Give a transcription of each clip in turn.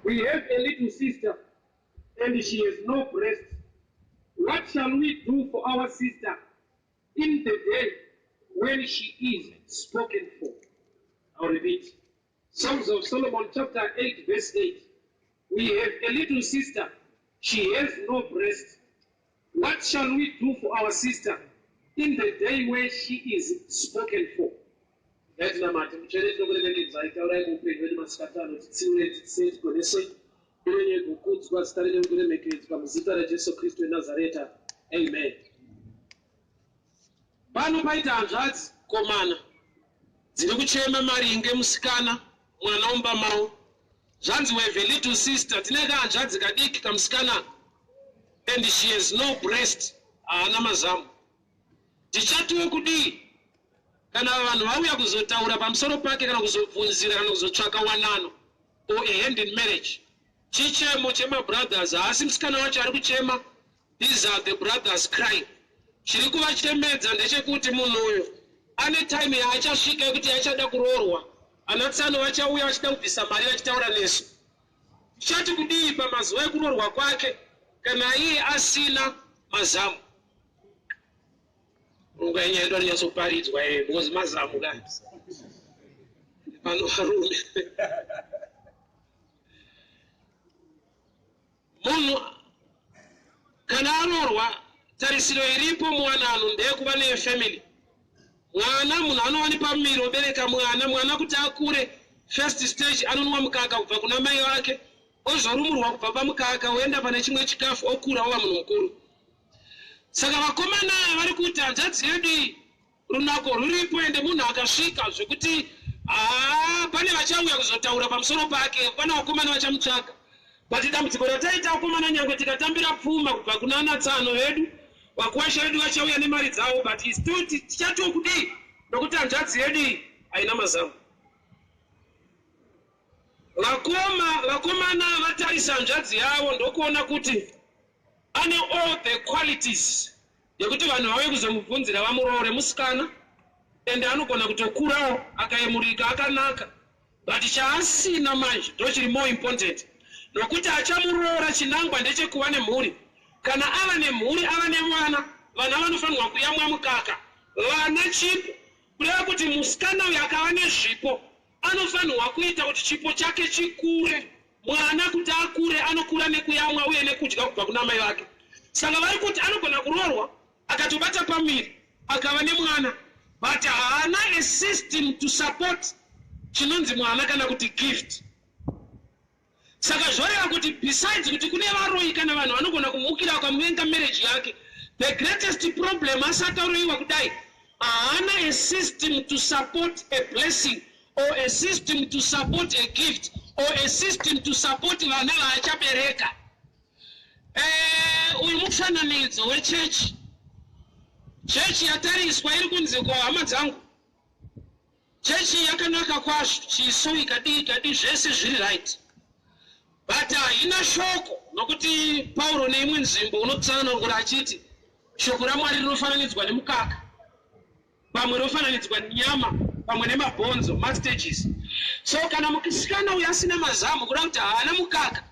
We have a little sister, and she has no breast. What shall we do for our sister in the day when she is spoken for? I'll repeat. Songs of Solomon chapter 8 verse 8. We have a little sister. She has no breast. What shall we do for our sister in the day when she is spoken for? That's not matter. Amen. Pano paita hanzvadzi komana dziri kuchema maringe musikana mwanaomba mawo. Zvanzi we have a little sister, tineka hanzvadzi kadiki kamusikana, and she has no breast, haana mazamu. Tichatiwo kudii kana vanhu vauya kuzotaura pamusoro pake kana kuzobvunzira kana kuzotsvaka wanano or a hand in marriage? Chichemo chemabrothers, haasi musikana wacho ari kuchema. These are the brothers crying. Chiri kuvachemedza ndechekuti munhu uyu ane time yaachasvika yekuti achada kuroorwa. Anatsano vachauya vachida kubvisa mari vachitaura nesu. Tichati kudii pamazuva ekuroorwa kwake kana iye asina mazamu? Mungu ainyaitwa rinyatsoparidzwa because mazamu kani pano varume. Munhu kana aroorwa, tarisiro iripo muwanano ndeyekuva nefamily. Mwana munhu anova nepamumiri obereka mwana kuti akure. First stage anonwa mukaka kubva kuna mai wake, ozorumurwa kubva pamukaka oenda pane chimwe chikafu, okura ova munhu mukuru. Saka vakomana vari kuti hanzvadzi yedu runako ruripo, ende munhu akasvika zvekuti pane vachauya kuzotaura pamusoro pake, pane vakomana vachamutsvaka. But dambudziko rataita vakomana nyange tikatambira pfuma kubva kuna anatsano vedu, vakuwasha vedu vachauya nemari dzavo, but tichatiwo kudii nokuti hanzvadzi yedu haina mazamu. Vakomana vatarisa hanzvadzi yavo ndokuona kuti ane all the qualities yekuti vanhu vauye kuzomubvunzira vamuroore musikana, ende anogona kutokurawo akayemurika akanaka. But chaasina manje ndo chiri more important, nokuti achamuroora chinangwa ndechekuva nemhuri. Kana ava nemhuri, ava nemwana, vana vanofanirwa kuyamwa mukaka. Vana chipo, kureva kuti musikana uyu akava nezvipo anofanirwa kuita kuti chipo chake chikure. Mwana kuti akure anokura nekuyamwa uye nekudya kubva kuna mai vake. Saka vari kuti anogona kuroorwa akatobata pamiri akava nemwana, but haana a system to support chinonzi mwana kana kuti gift. Saka zvoreva kuti besides kuti kune varoyi kana vanhu vanogona kumukira vakamuvenga marriage yake, the greatest problem asatauriwa kudai, haana a system to support a blessing or a system to support a gift or a system to support vana vaachabereka. Uyu mufananidzo wechechi. Chechi yatariswa iri kunzi kwa hama dzangu, chechi yakanaka kwazvo, chiso ikadi zvese zviri right, but haina shoko. Nokuti Pauro neimwe nzvimbo unotsanangura achiti shoko raMwari rinofananidzwa nemukaka, pamwe rinofananidzwa nenyama, pamwe nemabhonzo, mastages. So kana musikana uyu asina mazamu, kureva kuti haana mukaka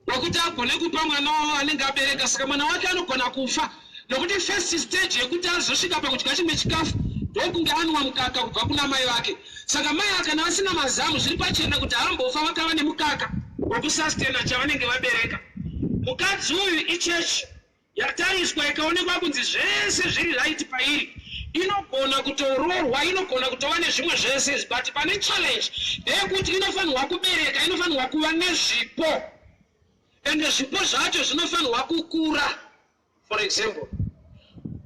nokuti agone kupa mwana wavo anenge abereka. Saka mwana wake anogona kufa, nokuti first stage yekuti azosvika pakudya chimwe chikafu ndokunge anwa mukaka kubva kuna mai vake. Saka mai kana asina mazamu, zviri pachena kuti hambofa vakava nemukaka wokusastena chavanenge vabereka. Mukadzi uyu ichechi yatariswa ikaonekwa kunzi zvese zviri right pairi, inogona kutoroorwa, inogona kutova nezvimwe zvese, but pane challenge ndeyekuti inofanirwa kubereka, inofanirwa kuva nezvipo, ende zvipo zvacho zvinofanirwa kukura. For example,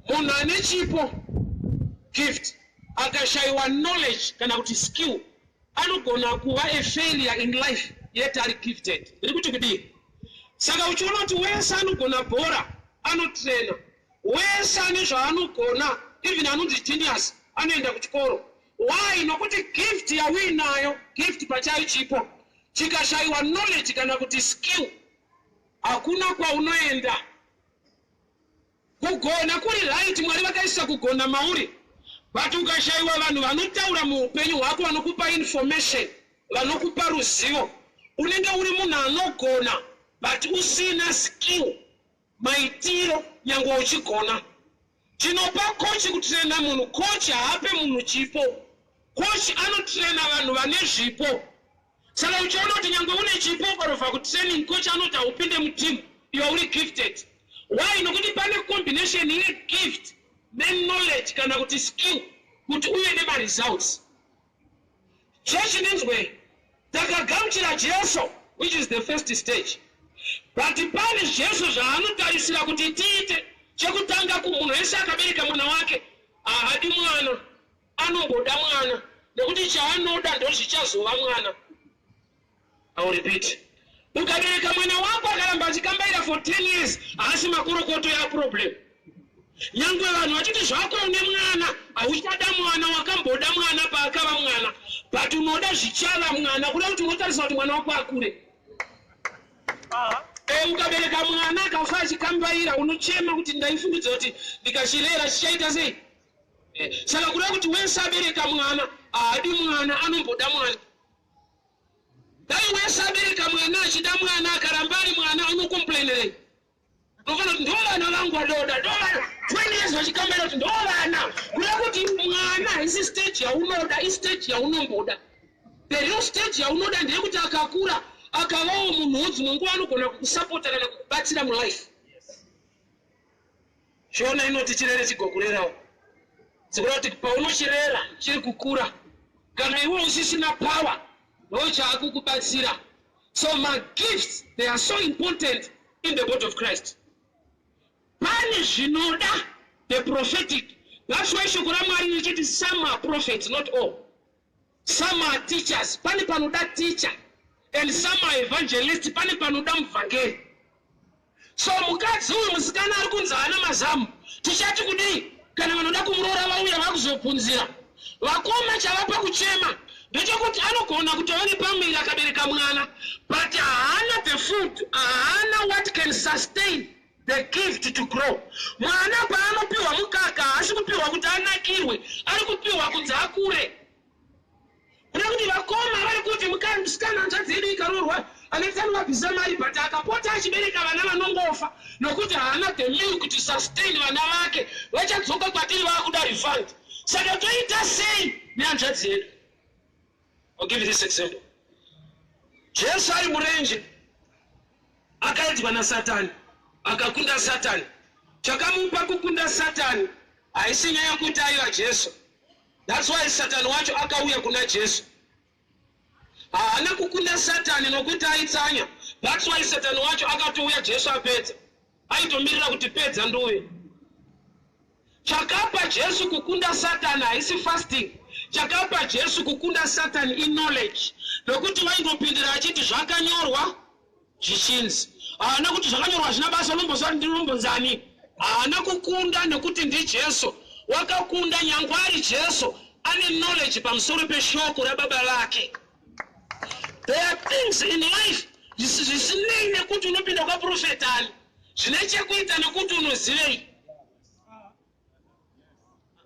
munhu ane chipo, gift, akashayiwa knowledge kana kuti skill, anogona kuva a failure in life, yet ari gifted. Ndiri kuti kudii? Saka uchiona kuti wese anogona bhora, anotraina, wese ane zvaanogona, even anonzi genius, anoenda kuchikoro. Why? Nokuti gift yawinayo, gift pachayo chipo, chikashayiwa knowledge kana kuti skill, hakuna kwaunoenda. Kugona kuri right, Mwari vakaisa kugona mauri, but ukashayiwa vanhu vanotaura muupenyu hwako, vanokupa information, vanokupa ruzivo, unenge uri munhu anogona but usina skill maitiro nyange uchigona. Tinopa coach kutraina munhu, coach haape munhu chipo, coach anotraina vanhu vane zvipo. Saka uchiona kuti nyange une chipo ukarobva kutraining, coach anoti haupinde mutimu, iwe uri gifted. Why? Nokuti pane combination yegift neknowledge kana kuti skill kuti uye nemaresults. Church inenzwe takagamuchira Jesu, which is the first stage. But pane Jesu zvaanotarisira kuti tiite. Chekutanga kumunhu wese akabereka mwana wake haadi mwana, anongoda mwana nekuti chaanoda ndozvichazova mwana. I will repeat. Ukabereka mwana wako akaramba achikambaira for 10 years haasi makorokoto ya problem. Nyangwe vanhu vachiti zvako une mwana hauchada mwana, wakamboda mwana paakava mwana, but unoda zvichava mwana kuda kuti unotarisa kuti mwana wako akure. Ukabereka mwana akafa achikambaira unochema kuti ndaifungidza kuti ndikachirera chichaita sei. Saka kuda kuti wese abereka mwana haadi mwana, anomboda mwana. Dai wese abereka mwana achida mwana akaramba ari mwana unokomplainirei. Unofanira kuti ndovana vangu vadoda, ndovana 20 years vachikambaira kuti ndovana. Kuda kuti mwana haisi stage yaunoda, istage yaunomboda. The real stage yaunoda ndeyekuti akakura akavawo munhu dzimwe anogona kukusapota kana kukubatsira mulife. Shona inoti chirere chigokurerawo. Sikuda kuti paunochirera chiri kukura, kana iwe usisina power ndochaakukubatsira. So my gifts, they are so important in the body of Christ. Pane zvinoda the prophetic. That's why shoko raMwari richiti some are prophets, not all. Some are teachers, pane panoda teacher. And some are evangelists, pane panoda muvhangeri. So mukadzi uyu musikana ari kunzi haana mazamu, tichati kudii? Kana vanoda kumuroora vauya vakuzopunzira. Vakoma chavapa kuchema ndechekuti anogona kutova nepamwiri akabereka mwana, but haana the food, haana what can sustain the gift to grow. Mwana paanopiwa mukaka haasi kupiwa kuti anakirwe, ari kupiwa kuti akure. Kuda kuti vakoma vari kuti musikana hanzvadzi yedu ikaroorwa anofanirwa kubvisa mari, but akapota achibereka vana vanongofa nokuti haana the milk to sustain vana vake, vachadzoka kwatiri vakuda refund. Saka toita sei nehanzvadzi yedu? I'll give you this example. Jesu ari murenje akaedzwa naSatani, akakunda Satani. Chakamupa kukunda Satani haisi nyaya yekuti aiva Jesu. That's why Satani wacho akauya kuna Jesu. Haana kukunda Satani nokuti aitsanya. That's why Satani wacho akatouya Jesu apedza. Aitomirira kuti pedza nduwe. Chakapa Jesu kukunda Satani haisi fasting. Chakapa Jesu kukunda Satani in knowledge. Nokuti waingopindira achiti zvakanyorwa zvichinzi. Haana kuti zvakanyorwa zvina basa lombozani. Haana kukunda nokuti ndi Jesu. Wakakunda nyange ari Jesu ane knowledge pamusoro peshoko rababa lake. There are things in life zvisinei nekuti unopinda kwaprofetani, zvine chekuita nekuti unozivei.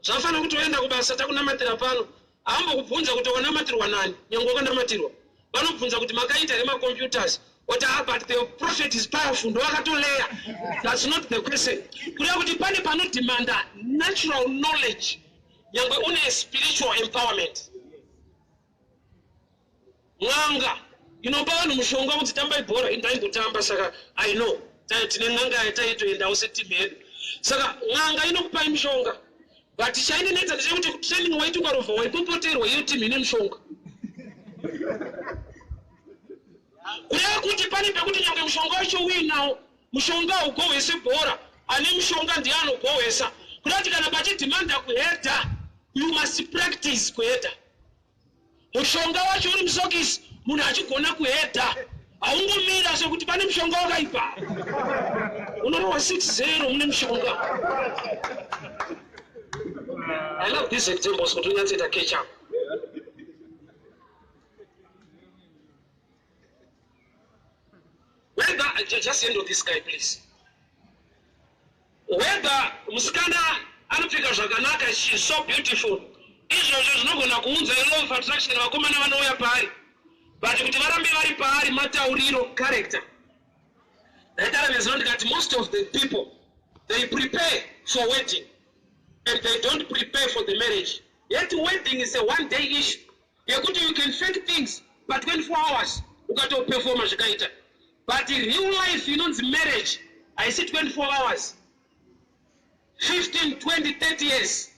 Zvafanira kuti uenda kubasa takunamatira pano, haambokubvunza kuti wanamatirwa nani, nyange wakandamatirwa. Vanobvunza kuti makaita remacomputers. What but the prophet is powerful, ndowakatoleya. That's not the question. Kuda kuti pane panodimanda natural knowledge, nyange une spiritual empowerment. Ng'anga inopa vanhu mushonga kuti tambai bhora, indaingotamba, saka I know tine ng'anga taitoendawo setimu yedu. Saka ng'anga inokupai mushonga, but chainenetsa ndechekuti training waiti ukarovha waipopoterwa iyo timu ine mushonga. Kuda kuti pane pekuti nyange mushonga wacho uinawo, mushonga ugowese bhora, ane mushonga ndiye anogowesa. Kuda kuti kana pachidhimanda kuhedha, you must practice kuhedha. Mushonga wacho uri musokisi, munhu achigona kuhedha, haungomira sekuti pane mushonga wakaipa. Unorova 6-0 mune mushonga. I love these examples kuti unyatseta catch up. Whether, just handle this guy please. Whether musikana anopfeka zvakanaka, she is so beautiful, izvozvo zvinogona kuunza law of attraction vakomana vanouya pari. but kuti varambe vari paari matauriro character. That most of the people, they prepare for wedding and they don't prepare for the marriage. Yet wedding is a one-day issue. You can fake things, but 24 hours you got to perform as a. But in real life, marriage, I see 24 hours, 15, 20, 30 years.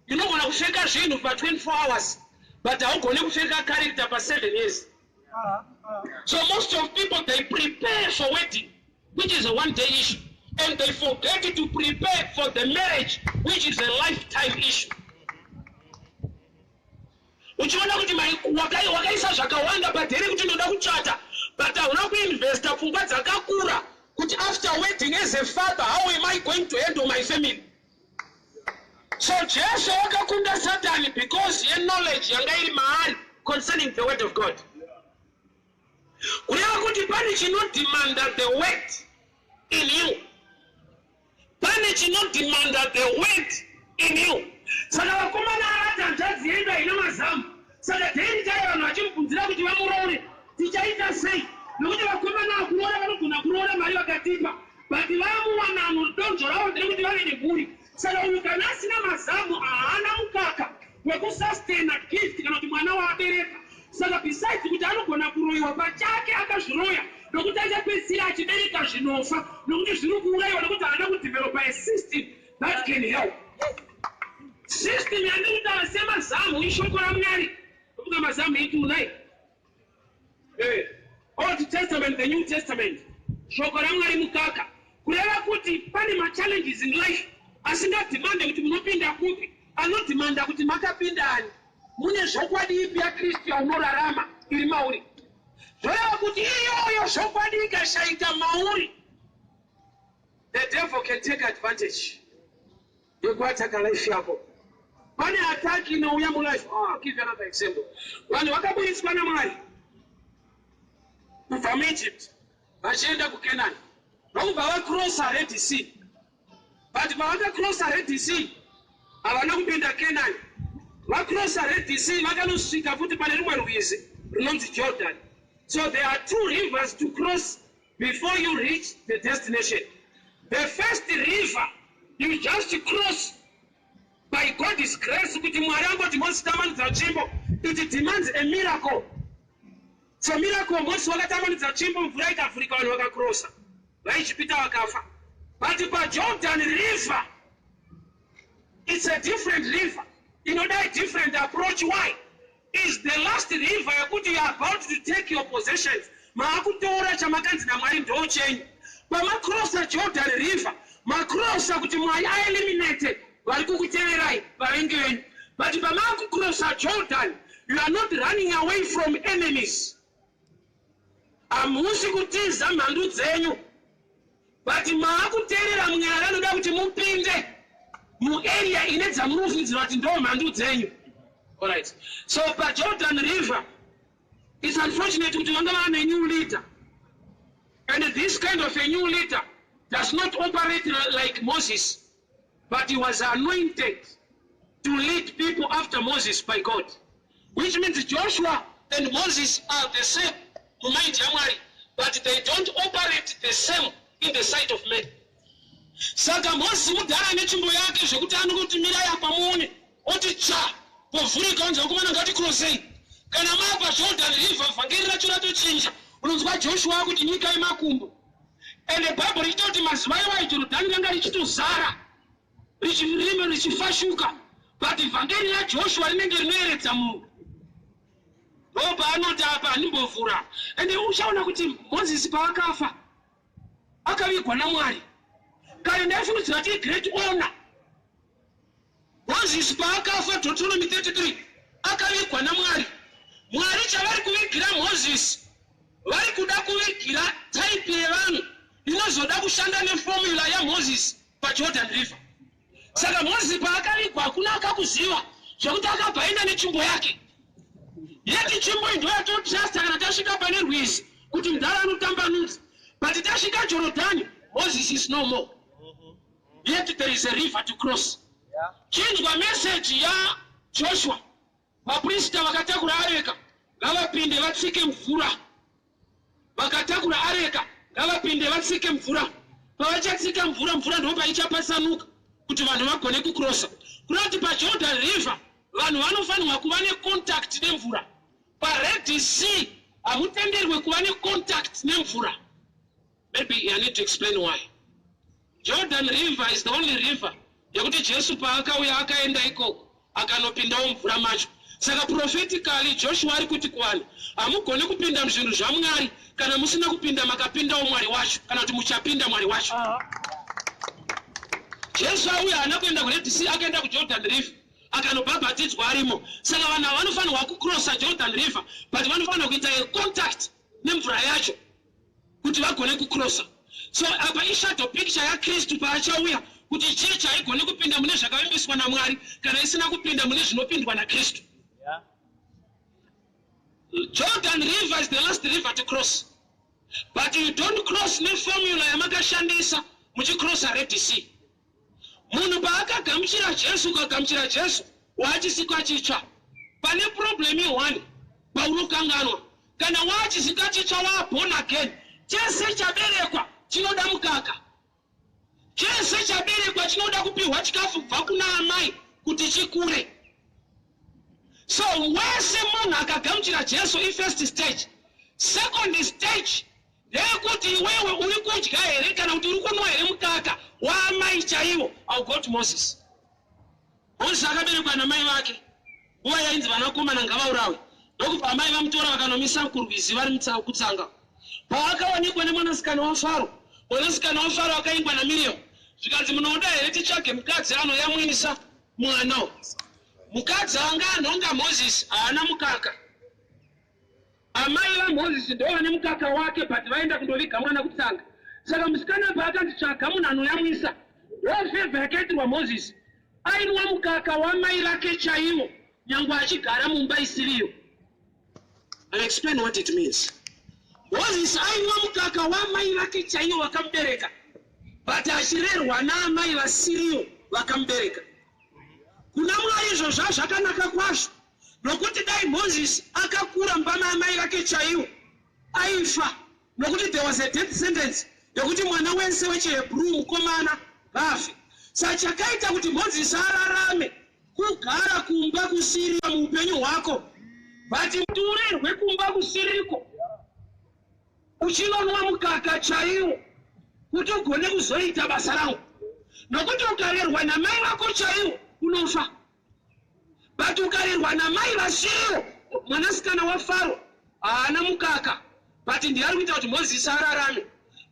You know, when I fake a shame for 24 hours, but I'm going to fake a character for 7 years. So most of people, they prepare for wedding, which is a one-day issue, and they forget to prepare for the marriage, which is a lifetime issue. Uchiona kuti wakaisa zvakawanda padheri kuti unoda kuchata, but hauna kuinvesta pfungwa dzakakura kuti after wedding as a father, how am I going to handle my family? So Jesu wakakunda Satan because he knowledge yanga iri maari concerning the word of God. Kureva kuti pane chinodemanda the word in you. Pane chinodemanda the word in you. Saka vakomana avatanzvadzi yedu haina mazamu. Saka dheri chaiva vanhu vachimubvunzira kuti vamuroore tichaita sei. Nokuti vakomana vakuroora vanogona kuroora mari vakatipa, but vamuwana donzvo ravo ndere kuti vave nemhuri. Saka uyu kana asina mazamu haana mukaka wekusustaina gift kana kuti mwana waabereka. Saka besides kuti anogona kuroyiwa pachake akazviroya nokuti achapedzisira achibereka zvinofa nokuti zviri kuurayiwa nokuti haana kudevelopa a system that can help. System yandikutaura semazamu ishoko raMwari. Nokuti mazamu edu unai. Old Testament, the New Testament. Shoko raMwari mukaka. Kureva kuti pane ma-challenges in life. Asingadimande kuti munopinda kupi. Anodimanda kuti makapindani. Mune zvokwadi ipi yaKristu yaunorarama iri mauri. Zvoreva kuti iyoyo zvokwadi ikashaika mauri, the devil can take advantage yekuataka life yako. Pane attack inouya mulife. I'll give you another example. Vanhu vakabudiswa naMwari kubva muEgypt vachienda kuKenani. Ndokubva vacrossa Red Sea. But pavakacrossa Red Sea havana kupinda Kenani. Vacrossa Red Sea vakanosvika futi pane rumwe rwizi runonzi Jordan. So there are two rivers to cross before you reach the destination. The first river you just cross by God's grace. It demands a miracle. So miracle most wakatamaniza chimbo mvura ikafurika vanhu vakacrossa vaichipita vakafa. But by Jordan River, it's a different river. A different approach. Why? It's the last river yekuti you are about to take your possessions. Maakutora chamakanzi naMwari ndochenyu. Pamacrossa Jordan River, macrossa kuti Mwari aeliminated vari kukuteverai vavengi venyu. But pamacrossa Jordan, you are not running away from enemies. Hamusi kutiza mhandu dzenyu, but maakuteerera munyaya ranoda kuti mupinde muarea ine dzamunofungidzira kuti ndo mhandu dzenyu. Alright. So by Jordan River, it's unfortunate kuti vanga vane new leader. And this kind of a new leader does not operate like Moses, but he was anointed to lead people after Moses by God. Which means Joshua and Moses are the same, but they don't operate the same in the sight of men. Saka Moses mudhara nechimbo yake zvokuti anokuti mirai pamuone oti cha povhurika unza kumana ngati crossei. Kana mapa Jordan River vhangeri racho ratochinja. Unonzwa Joshua kuti nyika yemakumbo. And the Bible richitoti mazuva iwayo Jordan ranga richitozara richifashuka. But vhangeri raJoshua rinenge rinoyeredza munhu. Roba anoti apa handimbovhura. And uchaona kuti Moses paakafa akavigwa naMwari. Kare ndaifungidzira kuti great honor. Moses paakafa Deuteronomy 33 akavigwa naMwari. Mwari chavari kuvigira Moses, vari kuda kuvigira type yevanhu inozoda kushanda neformula yaMoses paJordan River. Saka Moses paakavigwa hakuna akakuziva zvokuti akabva enda netsvimbo yake. Yeti tsvimbo iyi ndoyatotrasta kana tasvika pane rwizi kuti mudhara anotambanudza. But tasvika Jordan, Moses is no more. Yet there is a river to cross. Chinzwa message ya Joshua. Vaprista vakatakura areka ngavapinde vatsike mvura. Vakatakura areka ngavapinde vatsike mvura. Pavachatsika mvura, mvura ndopa ichapasanuka kuti vanhu vagone kucrossa. Kurati paJordan River vanhu vanofanirwa kuva necontact nemvura. PaRed Sea hamutenderwi kuva necontact nemvura. Maybe I need to explain why. Jordan River is the only river yekuti Jesu paakauya akaenda ikoko akanopindawo mvura macho. Saka prophetically Joshua ari kuti kuvanhu hamugone kupinda muzvinhu zvaMwari kana musina kupinda makapindawo Mwari wacho, kana kuti muchapinda Mwari wacho. Jesu auya haana kuenda kuRed Sea, akaenda kuJordan River akanobhabhatidzwa arimo. Saka vanhu vanofanirwa kucrossa Jordan River, but vanofanirwa kuita contact nemvura yacho kuti vagone kucrossa. So apa ishadow picture yaKristu paachauya kuti church haigone kupinda mune zvakavimbiswa naMwari kana isina kupinda mune zvinopindwa naKristu. Jordan River is the last river to cross, but you don't cross neformula yamakashandisa muchicrossa Red Sea. Munhu paakagamuchira Jesu, ukagamuchira Jesu wachisika chicha, pane problem one paunokanganwa. Kana wachisika chicha wa born again, chese chaberekwa chinoda mukaka, chese chaberekwa chinoda kupihwa chikafu kubva kuna amai kuti chikure. So wese munhu akagamuchira Jesu first stage. Second stage ndeyekuti iwewe uri kudya here kana kuti uri kunwa here mukaka waamai chaiwo. I'll go to Moses. Moses akaberekwa namai vake, nguva yainzi vanakomana ngavaurawe. Ndokubva amai vamutora vakanomisa kurwizi vari kutsanga. Paakawanikwa nemwanasikana waFaro, mwanasikana waFaro akaingwa naMiriamu. Zvikanzi munoda here titsvage mukadzi anoyamwisa mwana. Mukadzi anga anhonga Moses haana mukaka. Amai vaMoses ndo vane mukaka wake, but vaenda kundoviga mwana kutsanga. Saka musikana paakanditsvaga munhu anoyamwisa, wafevheketirwa Moses ainwa mukaka wamai vake chaiwo, nyangwe achigara mumba isiriyo. I'll explain what it means. Moses ainwa mukaka wamai vake chaiwo vakamubereka, but achirerwa naamai vasiriyo vakamubereka. Kuna Mwari izvo zvakanaka kwazvo, nokuti dai Moses akakura mumba maamai vake chaiwo aifa, nokuti there was a death sentence yokuti mwana wese wechiHebrew mukomana vafe. Saka chakaita kuti Moses ararame kugara kumba kusiriya muupenyu hwako, but muturerwe kumba kusiriko uchinonwa mukaka chaiwo kuti ugone kuzoita basa rangu. Nokuti ukarerwa namai vako chaiwo unofa, but ukarerwa namai vasiriyo, mwanasikana waFaro haana mukaka, but ndiye ari kuita kuti Moses ararame.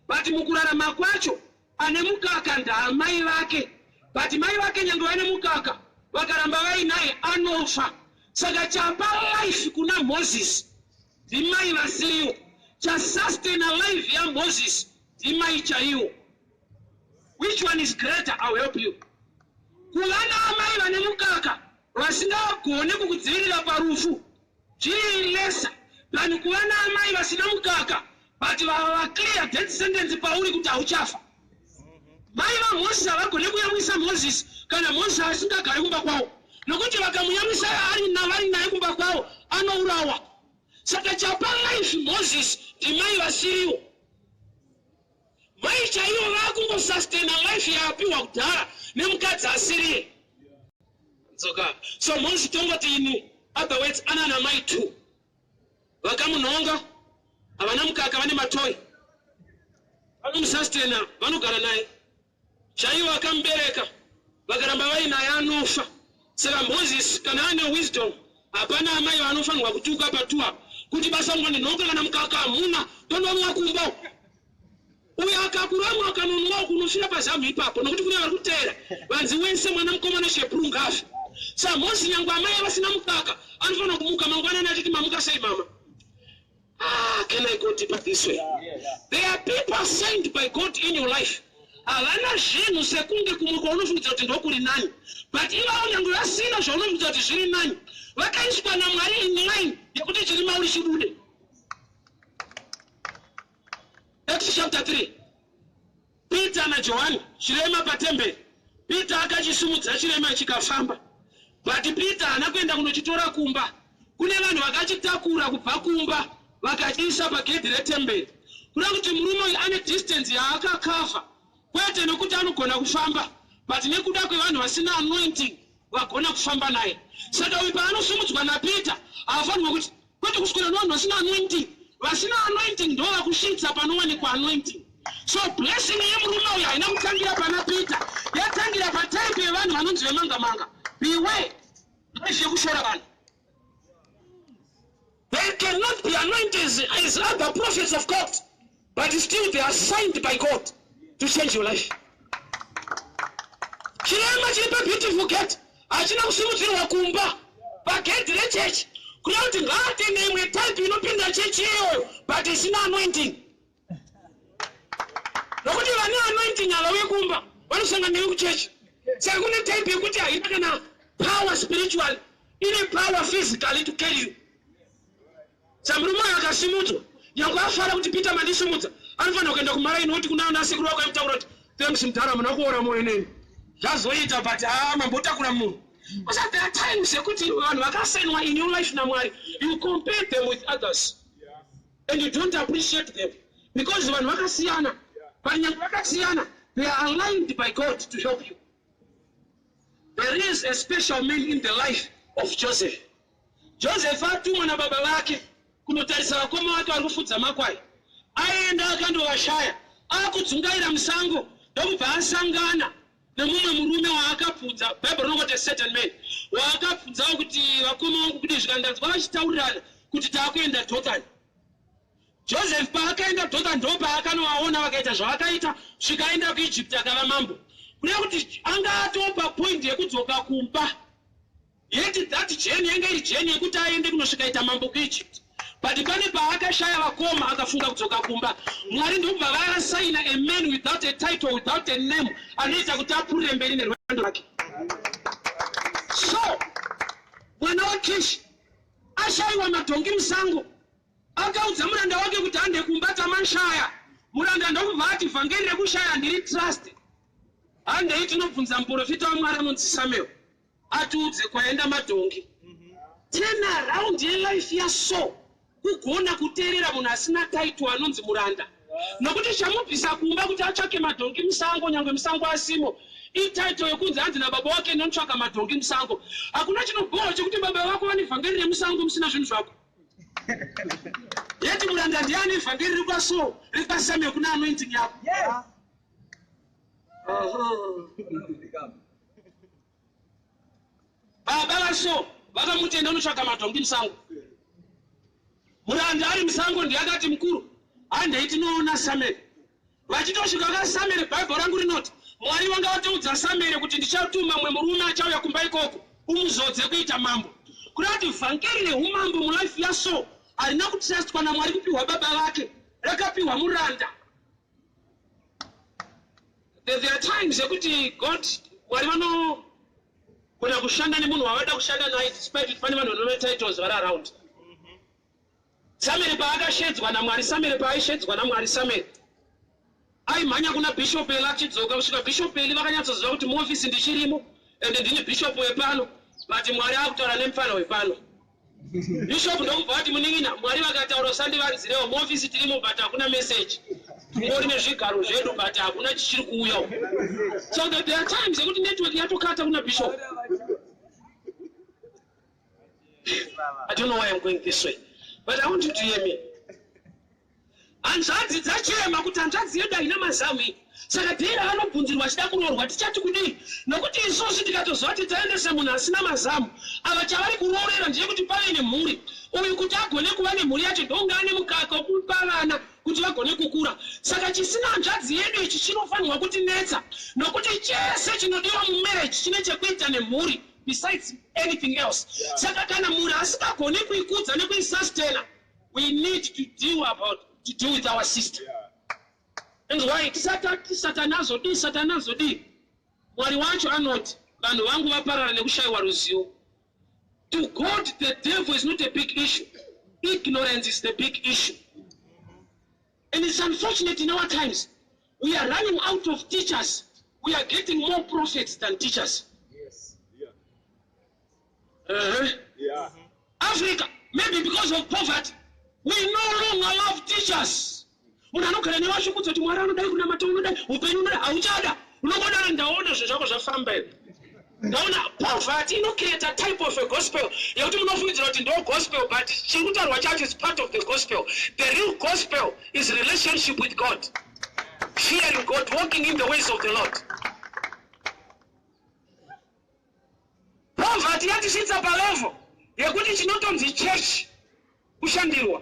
But mukurarama kwacho ane mukaka ndaamai vake, but mai vake nyangwe vane mukaka vakaramba vainaye anofa. Saka chapa life kuna Moses ndimai vasiriyo, chasustain life yaMoses ndimai chaiwo. Which one is greater? I'll help you. Kuva naamai vane mukaka vasingagone kukudzivirira parufu chiri lesa than kuva naamai vasina mukaka but vava clear death sentence pauri kuti hauchafa. Mai vaMoses havagone kuyamwisa Moses kana Moses asingagari kumba kwawo, nokuti vakamuyamwisa vari naye kumba kwawo anourawa. Saka chapa life Moses ndimai vasiriwo. Mai chaiwo vakungosustaina life yaapiwa kudhara nemukadzi asiriye. So Moses tongoti ini, otherwise anana mai too. Vakamunhonga havana mukaka vane matoi, vanomusustaina vanogara naye. Chaiwo akamubereka vakaramba vainaye anofa. Saka Moses kana ane wisdom hapana amai vanofanirwa kutuka patuwa kuti basa ngonenhonga kana mukaka hamuna tononwa kumba. Uyo akakuramwa akanonwa kunofira pazamu ipapo, nokuti kune vari kuteera vanzi wese mwana mukomana wechiHebrew ngafe. Saka Moses nyangwe amai vasina mukaka anofanira kumuka mangwanani achiti mamuka sei mama? Can I go deeper this way? There are people sent by God in your life. Havana zvinhu sekunge kumuka unofungidzira kuti ndokuri nani, but ivavo nyangwe vasina zvaunofungidzira kuti zviri nani, vakaiswa naMwari in line yekuti chiri mauri chibude. Acts chapter 3. Peter naJohani chirema patemberi. Peter akachisumudza chirema chikafamba, but Peter haana kuenda kunochitora kumba kune vanhu vakachitakura kubva kumba vakachiisa pagedhi retemberi kuda kuti murume uyu ane distance yaakakavha kwete nekuti anogona kufamba but nekuda kwevanhu vasina anointing vagona kufamba naye. Saka uyu paanosumudzwa naPeter haafanirwa kuti kwete kuswera nevanhu vasina anointing. Vasina anointing ndo vakusvitsa panowanikwa anointing. So blessing yemurume uyu haina kutangira pana Peter, yatangira pataipi yevanhu vanonzi vemanga-manga. Beware life yekushora vanhu. They cannot be anointed as other prophets of God, but still they are signed by God to change your life. Chirema chiri pa-beautiful gate hachina kusimudzirwa kumba pagedhi rechechi kuda kuti ngaatenge imwe type inopinda chechi iyoyo but isina anointing. Nokuti vane anointing havauye kumba vanosangana newe kuchechi. Saka kune type yekuti haina kana power spiritual, ine power physical to carry you. Samurume akasimudzwa nyange afara kuti Peter mandisumudza anofanira kuenda kumaraini oti kuna anasikuru wako aimutaura kuti thanks mutara muna kuora moeneni zvazoita but mambotakura munhu. Because there are times yekuti vanhu vakasainwa in your life naMwari, you compare them with others and you don't appreciate them because vanhu vakasiyana, but nyange vakasiyana they are aligned by God to help you. There is a special man in the life of Joseph. Joseph atumwa na baba vake kunotarisa vakoma vake vari kufudza makwai. Aenda akandovashaya akudzungaira musango ndokubva asangana nemumwe murume waakapfudza. Bible rinoti a certain man waakapfudzawo kuti vakoma vangu kuti zvikandanzwa vachitaurirana kuti taakuenda Dotani. Joseph paakaenda Dotani ndo paakanovaona vakaita zvavakaita svikaenda kuIjipti akava mambo. Kuda kuti anga atopa point yekudzoka kumba. Yet that journey yanga iri journey yekuti aende kunosvika ita mambo kuIjipti. But pane paakashaya vakoma akafunga kudzoka kumba. Mwari ndobva vasaina a man without a title, without a name, anoita kuti apurire mberi nerwendo rwake. So mwana waKishi ashayiwa madhongi musango, akaudza muranda wake kuti ande kumba tamanshaya. Muranda ndokubva ati vhangeri rekushaya handiri trust. Handei tinobvunza muprofita waMwari anonzi Samuel atiudze kwaenda madhongi. Turn around yelife yaSaul kugona kuteerera munhu asina title anonzi muranda. Nokuti chamubvisa kumba kuti atsvake madhongi musango, nyange musango asimo, ititle yekunzi hanzi nababa wake ndinotsvaka madhongi musango. Hakuna chinobhowa chekuti baba vako vane vhangeri remusango musina zvinhu zvako. Yeti muranda ndiani vhangeri rikwaSaul rikwaSamuel kuna anointing yako. Baba vaSaul vakamutenda unotsvaka madhongi musango. Muranda ari musango ndiye akati mukuru handei tinoona Samuel. Vachitosvika kaSamuel, Bible rangu rinoti Mwari wanga watoudza Samuel kuti ndichatuma mumwe murume achauya kumba ikoko umuzodze kuita mambo. Kuda kuti vhangeri reumambo mulife yaSaul harina kutrustwa naMwari kupiwa baba vake, rakapiwa muranda. There are times yekuti God Mwari vanogona kushanda nemunhu wavada kushanda naye despite kuti pane vanhu vanove titles vari around. Samuel paakashedzwa naMwari, Samuel paaishedzwa naMwari, Samuel aimhanya kuna bishop Eli achidzoka kusvika bishop Eli vakanyatsoziva kuti muofisi ndichirimo ende ndine bishop wepano, but Mwari akutaura nemufana wepano. Bishop ndokubva ati muning'ina, Mwari vakataura usandivanzirewo muofisi tirimo but hakuna message. Tingori nezvigaro zvedu but hakuna chichiri kuuyawo. So there are times yekuti network yatokata kuna bishop. I don't know why I'm going this way, but I want you to hear me. Hanzvadzi dzachema kuti hanzvadzi yedu haina mazamu iyi. Saka dhera vanobvunzirwa achida kuroorwa tichati kudii? Nokuti isusu tikatozva kuti taendesa munhu asina mazamu, ava chavari kuroorera ndeyekuti pave nemhuri. Uyu kuti agone kuva nemhuri yacho ndonga ane mukaka wekupa vana kuti vagone kukura. Saka chisina hanzvadzi yedu ichi chinofanirwa kutinetsa, nokuti chese chinodiwa mumarriage chine chekuita nemhuri besides anything else. Saka kana mhuri asingagone kuikudza nekuisustain, we need to deal with our sister. And why satanazodi Mwari wacho anoti vanhu vangu vaparara nekushayiwa ruzivo. To God the devil is not a big issue, ignorance is the big issue. And it's unfortunate in our times we are running out of teachers, we are getting more prophets than teachers. Yes. Yeah. Africa, maybe because of poverty, we no longer love teachers. Unanokana ni washo kuti mwarano dai kuna matono dai upenyu dai auchada. Unogoda ndaona zvako zvafamba. Ndaona poverty create a type of a gospel. Yakuti munofungidzira kuti ndo gospel, but chikutarwa chacho is part of the gospel. The real gospel is relationship with God. Fearing God, walking in the ways of the Lord. Poverty yatisvitsa palevo yekuti chinotonzi church kushandirwa.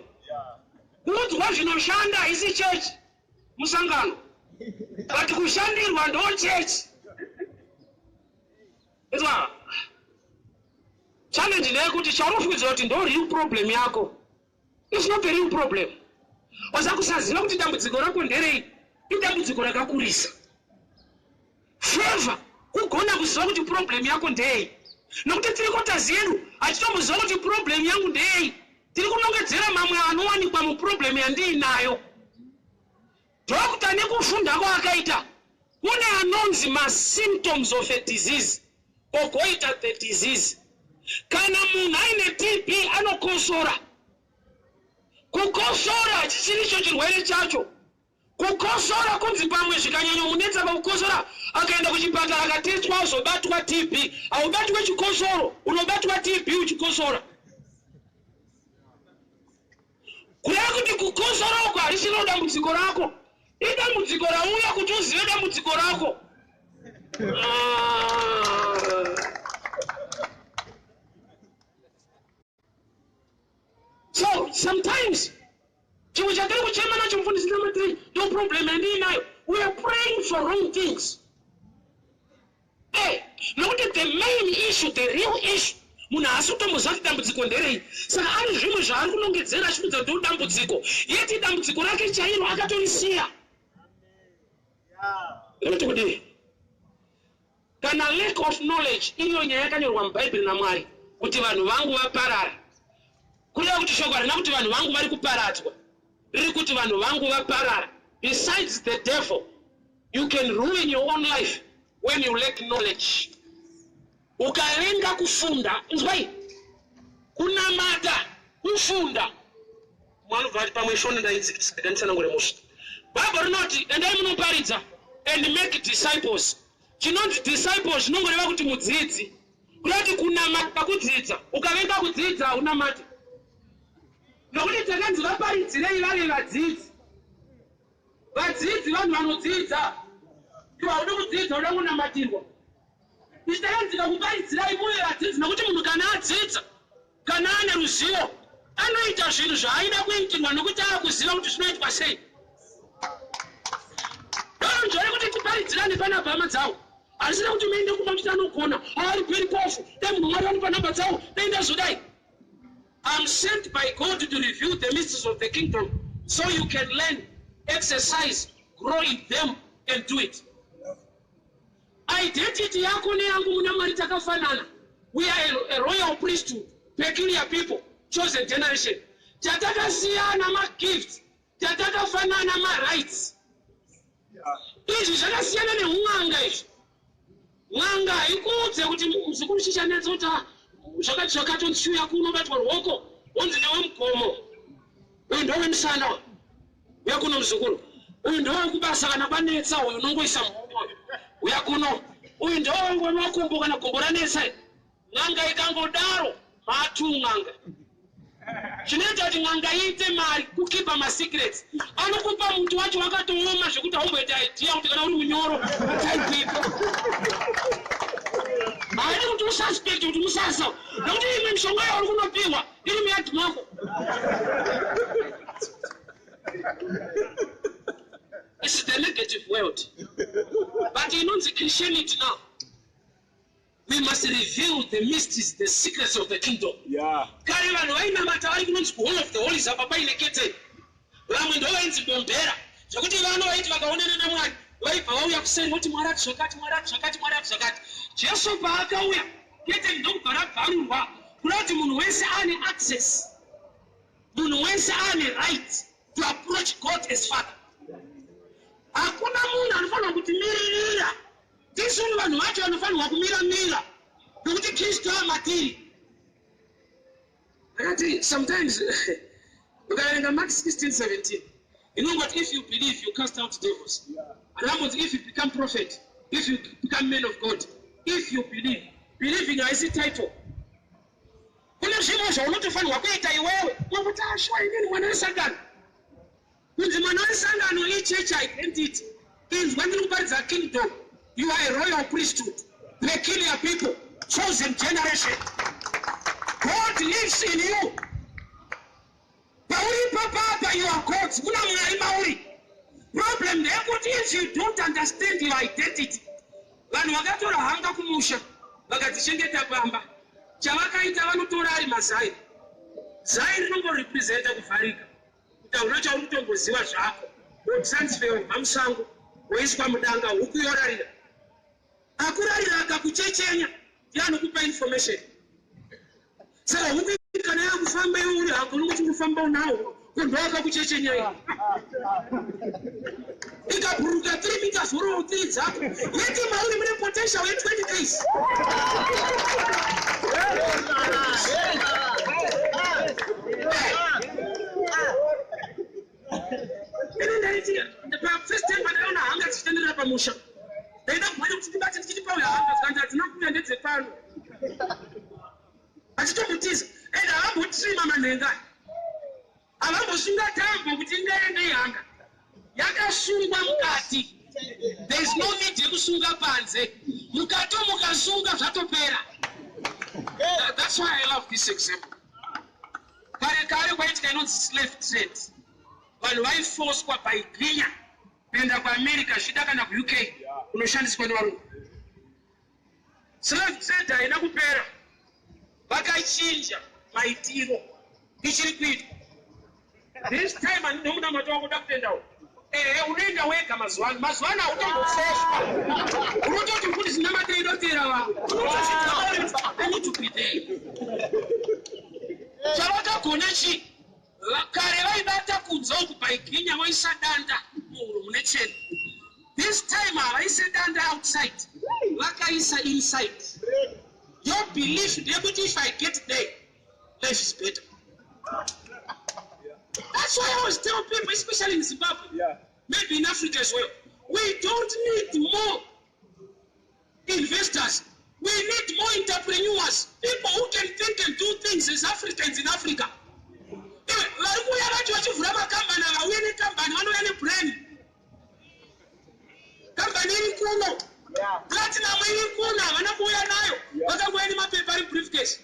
Kuudzwa zvinoshanda isi church musangano. But kushandirwa ndo church. Izwa challenge ndeyekuti chaunofungidzira kuti ndo real problem yako. It's not a real problem. Wasakusaziva kuti dambudziko rako nderei. Idambudziko rakakurisa. Favor kugona kuziva kuti problem yako ndei. Nokuti tiri kotazi yedu achitomboziva kuti problem yangu ndei. Tiri kunongedzera mamwe anowanikwa muproblem yandiinayo. Dokta nekufunda kwakaita kune anonzi ma-symptoms of a disease ogoita the disease. Kana munhu aine TB anokosora. Kukosora chichiricho chirwere chacho. Kukosora kunzi pamwe zvikanyanya munetsa pakukosora akaenda kuchipatara akateswa uzobatwa TB. Aubatwe chikosoro, unobatwa TB uchikosora. Kureva kuti kukosora uko harisino dambudziko rako. Idambudziko rauya kuti uzive dambudziko rako. So sometimes chimwe chatiri kuchema nacho mufundisi namatiri ndo problem yandinayo. We are praying for wrong things. Nokuti the main issue, the real issue, munhu haasi kutomboziva kuti dambudziko nderei. Saka ari zvimwe zvaari kunongedzera achikudza ndo dambudziko. Yeti dambudziko rake chairo akatorisiya. Nokuti kudii? Kana lack of knowledge iyo nyaya yakanyorwa mubhaibheri naMwari kuti vanhu vangu vaparara. Kureva kuti shoko harina kuti vanhu vangu vari kuparadzwa. Riri kuti vanhu vangu vaparara. Besides the devil, you can ruin your own life when you lack knowledge. Ukalenga kufunda, nzwai, kunamata, kufunda. Mwanu vari pamwe shona ndaidzi ngore mushi. Bible rinoti, endai munoparidza and make disciples. Chinonzi disciples chinongoreva kuti mudzidzi. Kurati kunamata kudzidza. Ukavenga kudzidza unamata. Nokuti takanzi vaparidzirei vari vadzidzi. Vadzidzi vanhu vanodzidza. Iwe haudi kudzidza uda kunamatirwa. Takanzika kuparidzirai muve vadzidzi nokuti munhu kana adzidza, kana ane ruzivo, anoita zvinhu zvaaida kuitirwa nokuti akuziva kuti zvinoitwa sei. Ndonzvore kuti tiparidzirane panapa hama dzavo. Harisina kuti muende kumba kuti anogona, ari peri pofu, dai munhu Mwari vani panapa dzavo, dai ndazodai. I'm sent by God to reveal the mysteries of the kingdom so you can learn, exercise, grow in them and do it. Identity yako neyangu muna Mwari takafanana. We are a royal priesthood, peculiar people, chosen generation. Tatakasiyana ma-gifts, tatakafanana ma-rights. Izvi zvakasiyana neung'anga izvi. Ng'anga haikudze kuti muzukuru chichanetsa kuti zvakatonziuya kunobatwa ruoko, wonzi newemugomo. Uyu ndowemusana, uya kuno muzukuru. Uyu ndowekubasa kana kwanetsa, uyu unongoisa muhomwe. Uya kuno, uyu ndowemakumbo kana gombo ranetsa. Ng'anga ikangodaro, matu ng'anga. Chinoita kuti ng'anga iite mari kukipa ma-secrets. Anokupa muti wacho wakatooma zvekuti haumboita idea kuti kana uri munyoro taipipa. Haidi kuti ususpect kuti musasa. Nokuti imwe mishonga yauri kunopiwa iri muyadhi mako. It's the negative world. But inonzi Christianity now. We must reveal the mysteries, the secrets of the kingdom. Yeah. Kare vanhu vainamata vari kunonzi hall of the holies apa painekete. Vamwe ndovainzi bombera. Zvokuti vano vaiti vakaonana naMwari, vaibva vauya kuseri voti Mwari ati zvakati, Mwari ati zvakati, Mwari ati zvakati. Jesu paakauya, kete ndokubva rabvarurwa. Kurati munhu wese ane access. Munhu wese ane right to approach God as Father. Hakuna munhu anofanira kuti miririra. Ndisu vanhu vacho vanofanirwa kumira-mira. Nokuti Kristu amatiri. Sometimes, Mark 16:17. You know what? If you believe, you cast out devils. And if you become prophet, if you become man of God, if you believe, believing is a title. Kuna shimo sho unotofanya wakuita iwewe wakutashwa ingeni mwanasangano kunzi mwanasangano hii church identity is when you buy the kingdom you are a royal priesthood, peculiar people, chosen generation. God lives in you. Pauli papa you are God's. Kuna mauri problem is you don't understand your identity. Vanhu vakatora hanga kumusha vakatichengeta pamba chavakaita vanotora ari mazai zai rinongorepresenta kuvharika kutaura chauri kutomboziva zvako wotransfer ubva musango woiswa mudanga hukuyorarira akurarira akakuchechenya ndianokupa information saka huku kana yakufamba iuri hako nokuti kufamba unawo kondo akakuchechenya iyo ikaburuka 3 meters urotiri dzako yeti mauri mune potential ye 20 days first time padaona hanga tichitendera pamusha ndaida kumanya kuti tibati tichitipauya hanga tikanda tinakuya ndedzepano achitomutiza enda hambotirima manhenga havambosunga tambo kuti ingaende ihanga yakasungwa mukati. There is no need yekusunga panze mukati mukasunga zvatopera. That's why I love this example. Kare kwaitika inonzi slave trade. Vanhu vaifoswa paigwinya kuenda kuAmerica zvida kana kuUK kunoshandiswa nevarungu. Slave trade haina kupera, vakachinja maitiro ichiri kuitwa. This time andinomuda matu wakuda kutendawo unoenda wega mazuva hautombofoswa unototi kuti zina mateirotera vanhu I need to be there. Chavakagona chi kare vaibata kunza uku paigwinya voisa danda muhuro mune chena. This time havaise danda outside, vakaisa inside. Your belief ndeyekuti if I get there life is better. That's why I always tell people, especially in Zimbabwe, maybe in Africa as well, we don't need more investors. We need more entrepreneurs, people who can think and do things as Africans in Africa. Platinum vanakuuya nayo vakakuya nemapepa ari briefcase.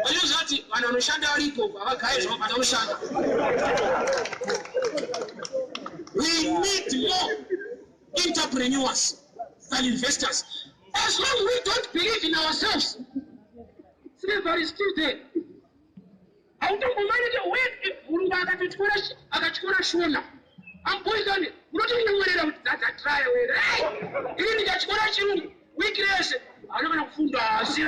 Vachozvati vanhu vanoshanda varipo havagaizwa vanoshanda. We need more entrepreneurs than investors. As long as we don't believe in ourselves, slavery is still there. Hautombomanike wait Mulungu akachikora shona amboikane unoti ndinyorera kuti dzatry were ini ndikachikora chirungu wiki rese anofana kufunda asi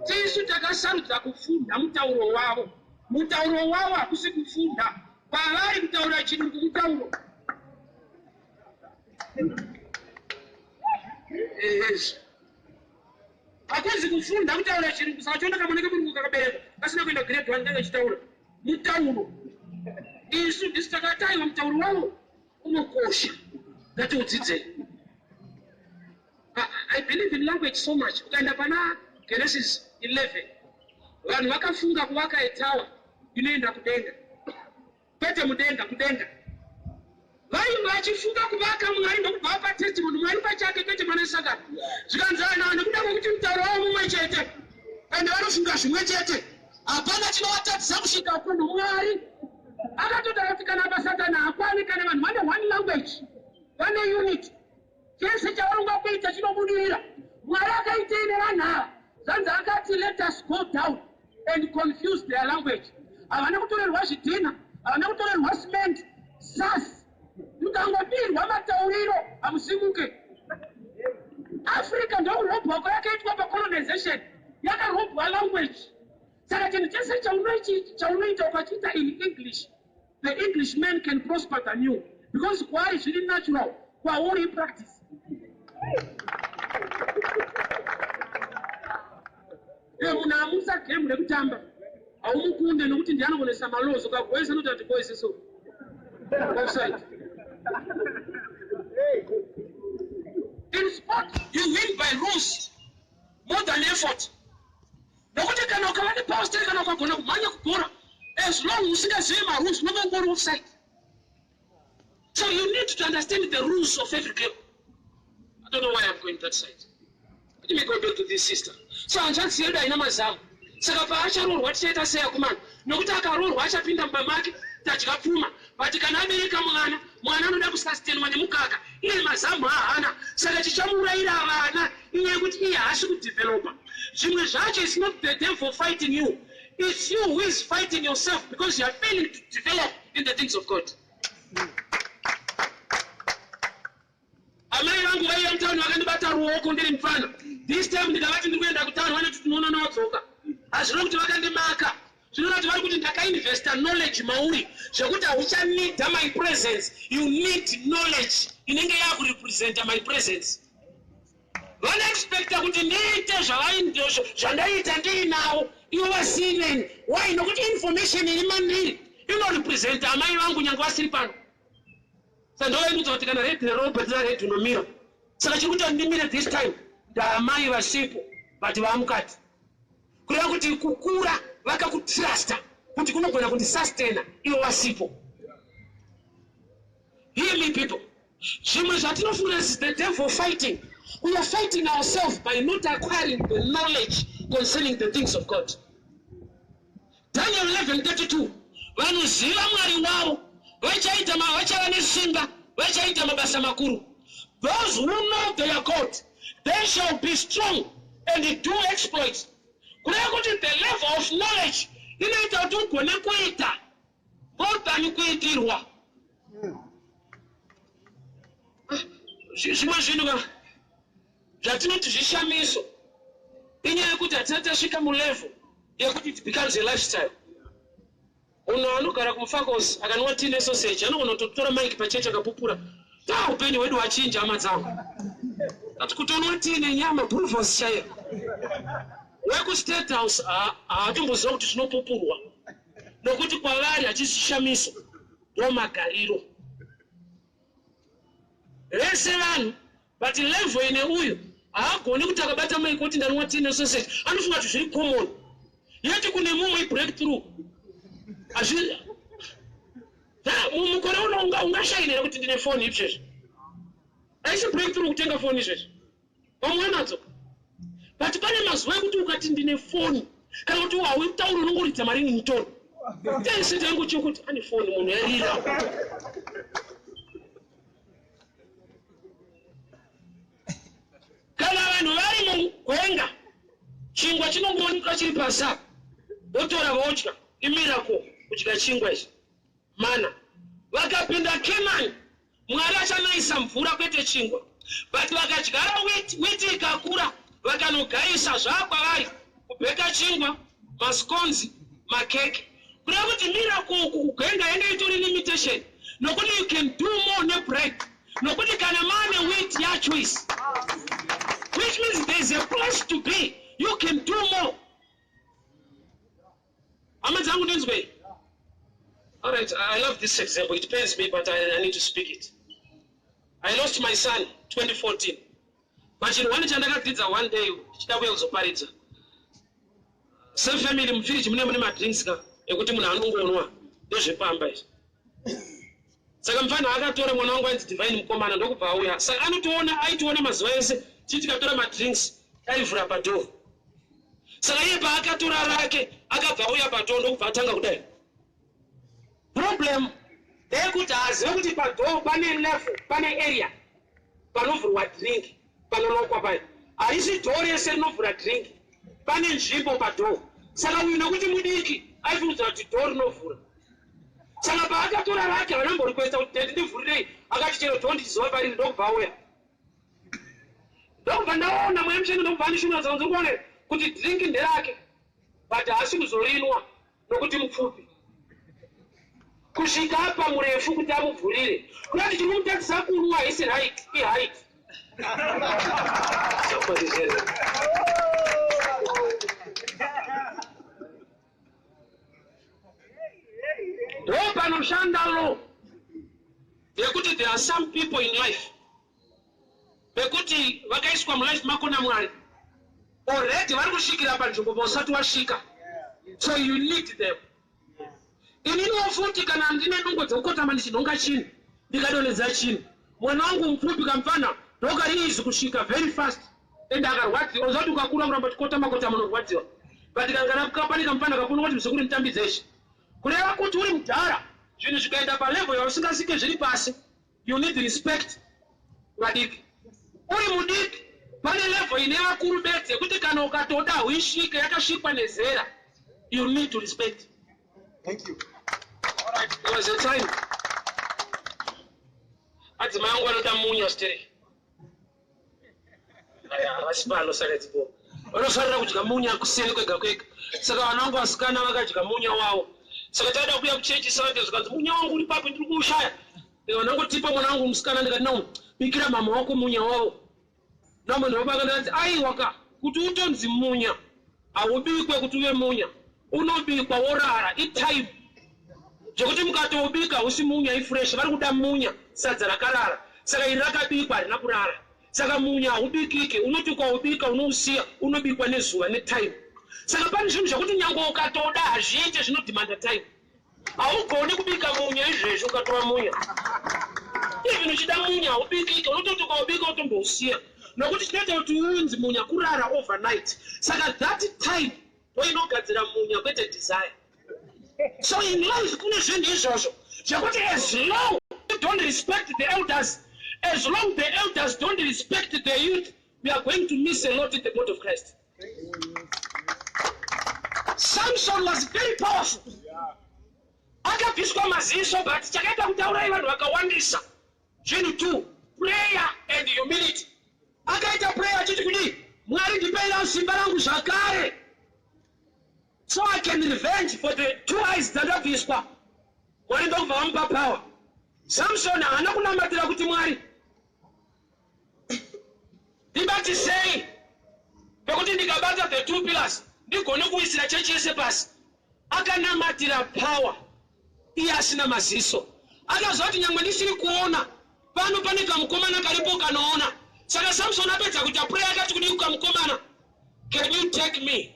tisu takasarudza kufunda mutauro wavo hakusi kufunda pavari kutaura chirungu mutauro hakuzi kufunda kutaura chirungu saka chona kamoneke mulungu kakabereka kasina kuenda grade 1 ndanga chitaura mutauro isu ndisu takataiwa mutauro wavo unokosha ngatiudzidzei. I believe in language so much. Ukaenda pana Genesis 11 vanhu vakafunga kuvaka etawa inoenda kudenga kwete mudenga kudenga. Vainge vachifunga kuvaka Mwari ndokubva vapa testimony Mwari pachake kwete manesakana zvikanzana nekuda kwekuti mutauro wavo mumwe chete ende vanofunga zvimwe chete. Hapana chinovatadzisa kusvika kuno. Mwari akatotaura kuti kana pasatana hakwani kana vanhu vane one language vane unit chese chavarongwa kuita chinobudirira. Mwari akaita ine vanhu ava zvanzi akati let us go down and confuse their language. Havana kutorerwa zvidhina, havana kutorerwa cement, sas mukangobirwa matauriro hamusimuke. Africa ndokurobhwa kwayakaitwa pacolonization yakarobhwa language. Saka chinhu chese chaunoita ukachiita in English, the Englishman can prosper than you because kwaari zviri natural kwauri practice. Munamusa game rekutamba. Awumukunde nokuti ndiyanobonesa malozo kakwesa noti atikwese so. Offside. In sport, you win by rules more than effort. Nokuti kana ukavane power steering kana ukagona kumhanya kubhora, as long usingazivi marules, unongori offside. So you need to understand the rules of every game. I don't know why I'm going that side. Let me go back to this sister. So hanzvanzi yedu haina mazamu. Saka paacharorwa tichaita seya kumana. Nokuti akarorwa achapinda mumamake tadya pfuma. But kana abereka mwana anoda kusustainwa nemukaka. Iye mazamu haana. Saka tichamuurayira vana inyaya yekuti iye haasi kudevelopa. Zvimwe zvacho is not the devil fighting you. It's you who is fighting yourself because you are failing to develop in the things of God. Amai vangu vaiya mutauni vakandibata ruoko ndiri mfana. This time ndikavati ndikuenda kutauni vanoti tinoona nawadzoka. Hazvino kuti vakandimaka. Zvinoona kuti vari kuti ndakainvesta knowledge mauri zvekuti hauchanida my presence. You need knowledge inenge yakurepresenta my presence. Vanoexpecta kuti ndiite zvandaita ndiinawo ivo vasineni. Why? Nokuti information iri mandiri inorepresenta amai vangu nyange vasiri pano. Sandoendudza kuti kana red robert red nomira. Saka chiri kuti ndimire this time ndaamai vasipo but vaamukati. Kureva kuti kukura vakakutrusta kuti kunogona kundisustaina ivo vasipo. Hear me people. Zvimwe zvatinofunga is the devil fighting. We are fighting ourselves by not acquiring the knowledge concerning the things of God. Daniel 11:32. Vanoziva Mwari wavo vachava nesimba vachaita mabasa makuru. Those who know their God, they shall be strong and do exploits. Kureva kuti the level of knowledge inoita kuti ugone kuita more than kuitirwa. Zvimwe zvinhu zvatinoti zvishamiso inyaya yekuti hatina tasvika mulevel yekuti it becomes a lifestyle. Uno anogara kumufakos akanwa tine sausage anogona kutotora maiki pacheche akapupura. Upenyu hwedu hwachinja hama dzangu. Ati kutonwa tine nyama bruvos chaiyo. Weku state house hatomboziva kuti zvinopupurwa. Nokuti kwavari hachizishamiso ndomagariro. Vese vanhu but level ine uyu haagoni kuti akabata maiki kuti ndanwa tine sausage anofunga kuti zviri common. Yeti kune mumwe breakthrough. Mukore uno ungashainira kuti ndine foni izvezvi. Haisi breakthrough kutenga foni izvezvi. Vamwe nadzo. But pane mazuva ekuti ukati ndine foni kana kuti hautauri unongoridza mari mutoro. Tense tangu chokuti ane foni munhu yarira. Kana vanhu vari mugwenga chingwa chinongooneka chiri pasa votora vodya imiracle kudya chingwa ichi. Mana vakapinda Canaan Mwari achanaisa mvura kwete chingwa. But vakadyara witi ikakura vakanogayisa zvakwavari kubheka chingwa masconzi makeke. Kureva kuti miracle uku kugwenga yange itori limitation nokuti you can do more nebread nokuti kana mane wheat yachoice, which means there is a place to be. You can do more. All right, I love this example. It pains me, but I need to speak it. I lost my son 2014. But in one chandakadzidza one day chitakuya kuzoparidza. Self family mufiriji mune madrinks ka ekuti munhu anongonwa ndozvepamba izvi. Saka mufana akatora mwana wangu ainzi Divine Mukomana ndokubva auya. Saka aitiona mazuva ese tikatora madrinks aivhura padhoo. Saka iye paakatora rake akabva auya padhoo ndokubva atanga kudai. Problem ndeyekuti haazive kuti padhoo pane level, pane area panovhurwa drink, panolokwa payo. Haisi dhoo rese rinovhura drink, pane nzvimbo padhoo. Saka uyu nokuti mudiki aifunudza kuti dhoo rinovhura. Saka paakatora rake vanamborikwesta kuti ndivhurirei, akati chero dhoo ndichiziva pariri ndokubva auya. Ndokubva ndaona mwemusheni ndokubva andishungadza kunze kuona kuti drink nderake, but haasi kuzorinwa nokuti mupfupi. Kusvika apa murefu kuti amubvurire. Kuti chinomutadzisa kunwa haisi height, iheight. Opa no shandalo. Yekuti there are some people in life. Bekuti wakaiswa mu life mako na mwari. Already vari kushikira panzvimbo posati wasvika. So you need them. Inini wafuti kana ndine nungo dzokotama ndichinonga chini. Ndikadonedza chini. Mwana wangu mfupi kamfana ndoka rizi kusvika very fast. Enda akarwadziwa. Uzoti ukakura kuramba chikotama unorwadziwa. But kangana kapani kamfana kakuno kuti mzukuru mutambidze eshe. Kureva kuti uri mudhara. Zvinhu zvikaenda palevel yausingazike zviri pasi. You need respect. Vadiki. Uri mudiki. Pane level ine vakuru bedzi yekuti kana ukatoda uisvike yakasvikwa nezera. You need to respect. Thank you. All right. There was a time. Adzimai angu anoda munya stere. Vasipano sakadzipo. Vanofanira kudya munya kuseni kwega kwega. Saka vana vangu vasikana vakadya munya wavo. Saka taida kuuya kuchechi Sunday zvikanzi munya wangu uri papo ndiri kuushaya. Vanangotipa mwana wangu musikana ndikati no, bikira mama wako munya wavo. Namo ndinobaka ndikati aiwaka kuti utonzi munya. Haubikwe kuti uve munya. Unobikwa worara itime. Zvekuti mukatobika usi munya ifresh vari kuda munya sadza rakarara. Saka iri rakabikwa harina kurara. Saka munya haubikike, unoti ukaubika unousiya unobikwa nezuva netime. Saka pane zvinhu zvakuti nyange ukatoda hazviite zvinodhimanda time. Haugoni kubika munya izvezvi ukatova munya. Even uchida munya haubikike, unototi ukaubika utombousiya. Nokuti chinoita kuti unzi munya kurara overnight. Saka that time ndoinogadzira munya kwete desire. So in life kune zvinhu izvozvo zvekuti as long you don't respect the elders, as long the elders don't respect the youth, we are going to miss a lot in the body of Christ. Samson was very powerful. Akabviswa maziso, but chakaita kutaurai vanhu vakawandisa. Zvinhu two, prayer and humility. Akaita prayer achiti kuti Mwari ndipeira simba rangu zvakare. So I can revenge for the 2 eyes dzandabviswa. Mwari ndokubva vamupa power. Samson haana kunamatira kuti Mwari ndibati sei pekuti ndikabata the 2 pillars ndigone kuisira chechi yese pasi. Akanamatira power iye asina maziso. Akazoti nyangwe ndisiri kuona pano pane kamukomana karipo kanoona. Saka Samson apedza kuti apuraya akati kudi kukamukomana, can you take me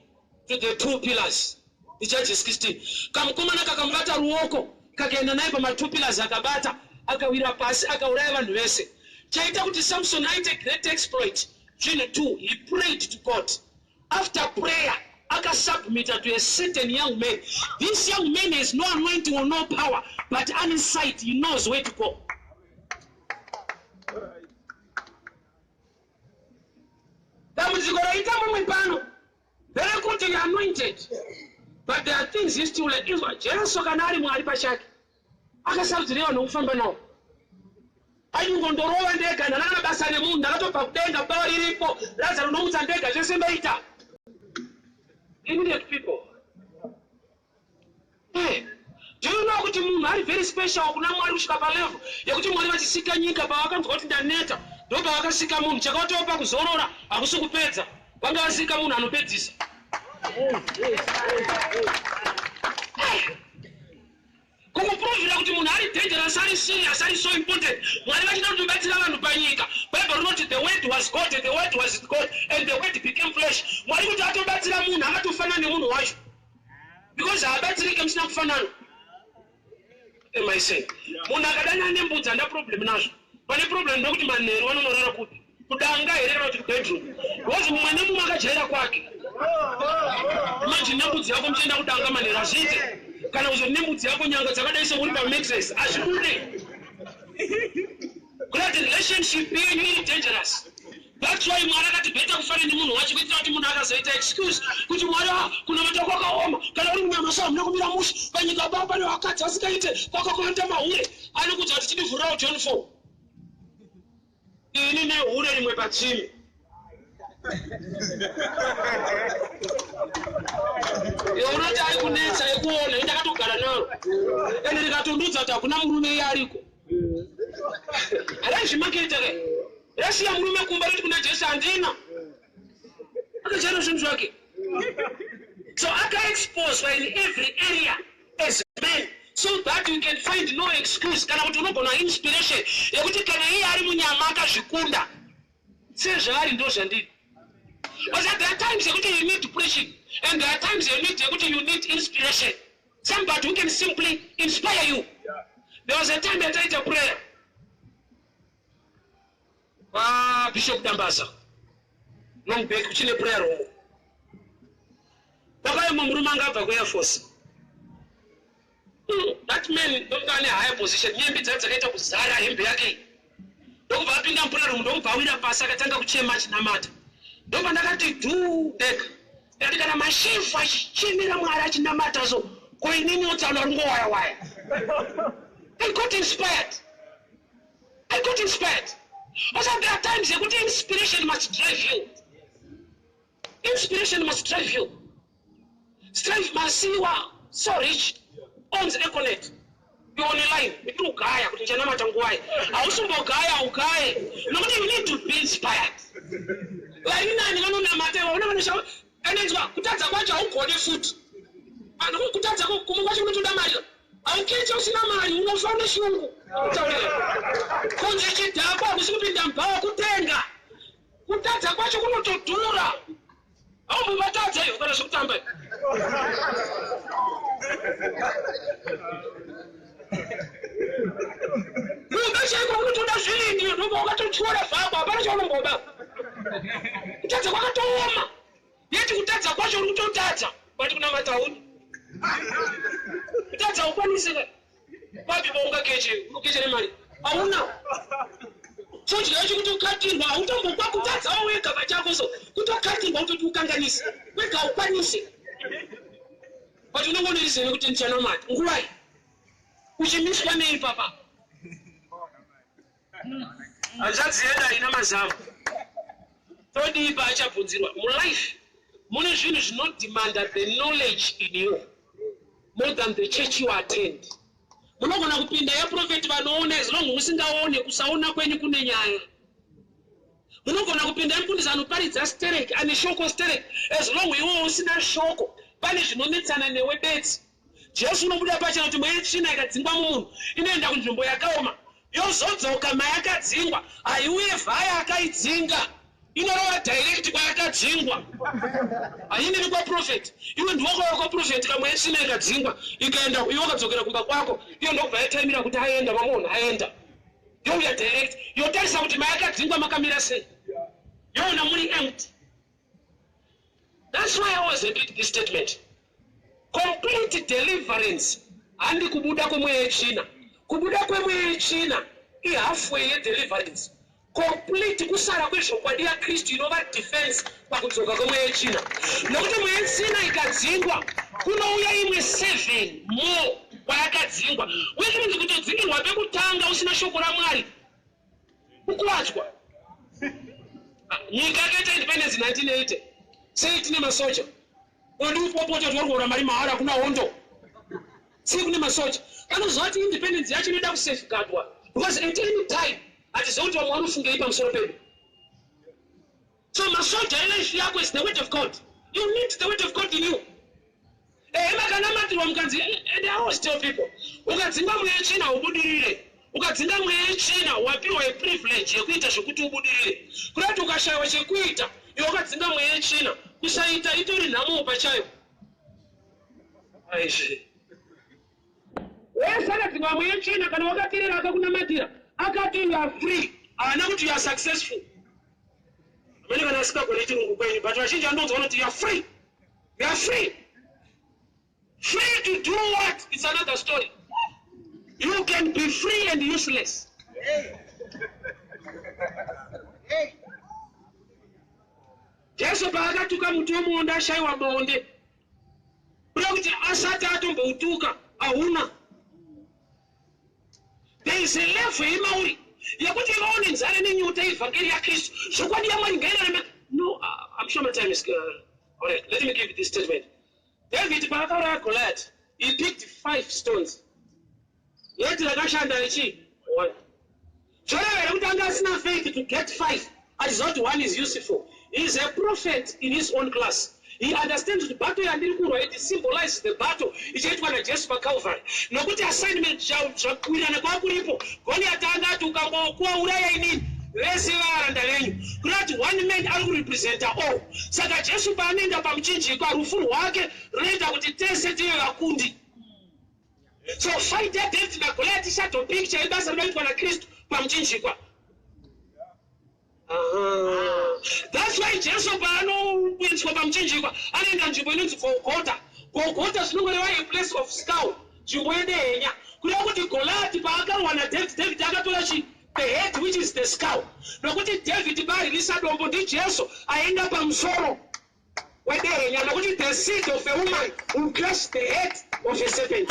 to the 2 pillars? Judges 16. Kamukomana kakamubata ruoko kakaenda naye pama 2 pillars akabata akawira pasi akauraya vanhu vese. Chaita kuti Samson aite great exploit. June 2, he prayed to God. After prayer, aka submitted to a certain young man. This young man has no anointing or no power, but on his side he knows where to go. Very good to be anointed. But there are things he still like Israel. Jesu kanari mwari pachake. Akasarudziriwa nokufamba nawo. Aingondorova ndega nana basa nemunhu ndakatopa kudenga bawa riripo. Lazaro nomutsa ndega zvese mbaita. Immediate people. Hey, do you know kuti munhu ari very special kuna Mwari kusvika palevel yekuti Mwari vachisika nyika pavakanzwa kuti ndaneta ndo pavakasika munhu chakatopa kuzorora hakusi kupedza. Vanga vasika munhu anopedzisa. Kumuprovira kuti munhu ari dangerous, ari serious, ari so important. Mwari vachida kutobatsira vanhu panyika. Bible rinoti the word was God and the word was God and the word became flesh. Mwari kuti atobatsira munhu akatofanana nemunhu wacho. Because haabatsirike musina kufanana. Am I saying? Munhu akadana nembudzi handa problem nazvo. Pane problem ndokuti manheru vanonorara kuti kudanga here kana kuti bedroom. Because mumwe nemumwe akajaira kwake. Imagine nembudzi yako muchienda kudanga manheru azviite. Kana kuzoti nembudzi yako nyanga dzakadai seuri pamatress azvibude. Kuti relationship yenyu iri dangerous. That's why Mwari akati beta kufanana nemunhu wacho kuitira kuti munhu akazoita excuse kuti Mwari kuna mata kwakaoma kana uri munyama muna kumira musha panyika papa pane vakadzi vasikaite kwakakuenda mahure anokuudza kuti chidivhurirawo John 4. Ini nehure rimwe pachimi. Unoti ari kunetsa yekuona indakatogara naro ende rikatondudza kuti hakuna murume iye ariko. Harazvimaketa ke rasiya murume kumba roti kuna Jesu handina akachaira zvinhu zvake. So aka exposed in every area as men so that you can find no excuse kana kuti unogona inspiration yekuti kana iye ari munyama akazvikunda sezvaari ndo zvandiri. But there are times you need preaching, and there are times you need inspiration. Somebody who can simply inspire you. There was a time I tried a prayer. Bishop Dambasa. Long back, which in a prayer room. Baba Mumrumanga of Air Force. That man don't have a higher position. Maybe that's a letter with Zara and Beaki. Don't have been a prayer room, don't power up a second of Chemach Namat. Don't want to do that. That got a machine for Chimina Marach Namatazo. Going in your town or why. I got inspired. Also, there are times a good inspiration must drive you. Inspiration must drive you. Strive must see you are so rich. Owns the connect. You're on a line. We do Gaia, but you're not a guy. I also know Gaia or Gaia. Nobody need to be inspired. Like you know, matter, and it's what I call the foot. And who could come to the matter? I'll catch you in a man, you know, from the shoe. Conjecture, Daba was looking down Power Kutenga. Put that a bunch of to Dura. Oh, but I'll tell you, but I should come back. You guys are going to the city, you don't go to Chora Faba, but I don't go back. That's a what to woman. Yet you touch a bunch of little data, but you know what I would. That's how one is it. Why people won't get you? Who gets any money? I won't know. So you actually do cutting. I don't know what that's how we come. I just go to cutting. Want to do kanganis? We go panis. But you know what is it? You tell me. Why? Which means one name, Papa. And that's the other in Amazon. 30 bacha punzirwa. Life. Money is not demand that the knowledge in you more than the church you attend. Munogona kupinda ya prophet vanoona as long usingaone kusaona kwenyu kune nyaya. Munogona kupinda mfundisi anoparidza stereki ane shoko stereki as long iwe usina shoko pane zvinonetsana newe beti. Jesu unobuda pachena kuti mweya tsvina ikadzingwa mumunhu inoenda kunzvimbo yakaoma yozodzoka mayakadzingwa haiuye vhaya akaidzinga inorova direct kwayakadzingwa. Hainini kwaprofeti iwe ndiwokauya kwaprofeti kamweya tsvina ikadzingwa ikaenda iwe wakadzokera kumba kwako iyo ndokubva yataimira kuti aenda mamunhu aenda youya direct yotarisa kuti mayakadzingwa makamira sei yoona muri empty. That's why I always repeat this statement. Complete deliverance handi kubuda kwemweya tsvina. Kubuda kwemweya tsvina ihalfway yedeliverance. Complete kusara kwezvokwadi yaKristu inova defense pakudzoka kwemweya tsvina. Nokuti mweya tsvina ikadzingwa kunouya imwe 7 more kwayakadzingwa. Uye kunzi kutodzingirwa pekutanga usina shoko raMwari kukuwadzwa. Nyika yakaita independence 1980 sei tine masoja. Odi upopota twarwora mari mahara kuna hondo. Sei kune masoja. Kanozva kuti independence yacho inoda kusafeguardwa because at any time atizouti vamwe vanofunga pamusoro pedu. So masoja life yako is the word of God. You need the word of God in you. Makanamatiriwa mukanzi, and I always tell people, ukadzinga mweya tsvina ubudirire. Ukadzinga mweya tsvina wapiwa a privilege yekuita zvokuti ubudirire. Kurati ukashayiwa chekuita, iwe wakadzinga mweya tsvina, kusaita itori nhamo pachayo. Aizve. Wese akadzinga mweya tsvina kana wakateerera akakunamatira, akati you are free, haana kuti you are successful. Amene kana asikagone chirungu kwenyu, but vazhinji vanonzwa kuti you are free. You are free. Free to do what? It's another story. You can be free and useless. Jesu paakatuka muti womuonde ashayiwa bonde. Kuda kuti asati atomboutuka hauna. There is a level yemauri yekuti vaone nzara nenyota yevhangeri yaKristu. Zvokwadi yaMwari ngairarama. No, I'm sure my time is all right. Let me give you this statement. David paakauraya Goliath, he picked 5 stones. Yet rakashanda ichi 1. Zvoreva kuti anga asina faith to get 5. As not one is useful. He is a prophet in his own class. He understands the battle yandiri kurwa, it symbolizes the battle ichaitwa naJesu paCalvary. Nokuti assignment zvakuirana kwakuripo. Goliath angati ukangokuuraya inini vese varanda venyu. Kuti one man ari kurepresenta all. Saka Jesu paanoenda pamuchinjikwa rufu rwake runoita kuti tese tive vakundi. So fight that David na Goliath shadow picture ibasa rinoitwa naKristu pamuchinjikwa. That's why Jesu paanoiswa pamuchinjikwa anoenda nzvimbo inonzi Golgotha. Golgotha zvinongoreva a place of skull, nzvimbo yedehenya. Kureva kuti Goliath paakarwa naDavid akatora the head which is the skull. Nokuti David paaririsa dombo ndiJesu aenda pamusoro wedehenya, nokuti the seed of a woman will crush the head of a serpent.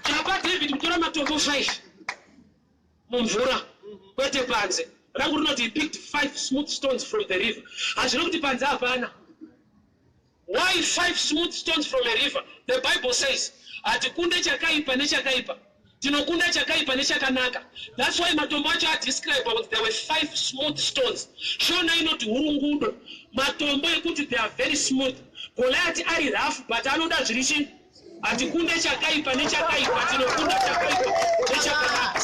Chapa David kutora matombo 5 mumvura kwete panze. Rangu rinoti he picked 5 smooth stones from the river. Hazvina kuti panze hapana. Why 5 smooth stones from a river? The Bible says hatikunde chakaipa nechakaipa, tinokunda chakaipa nechakanaka. That's why matombo acho adescribe that there were 5 smooth stones. Shona inoti hurungudo, matombo ekuti they are very smooth. Goliath ari rough but anoda zvirichi, hatikunde chakaipa nechakaipa, tinokunda chakaipa nechakanaka.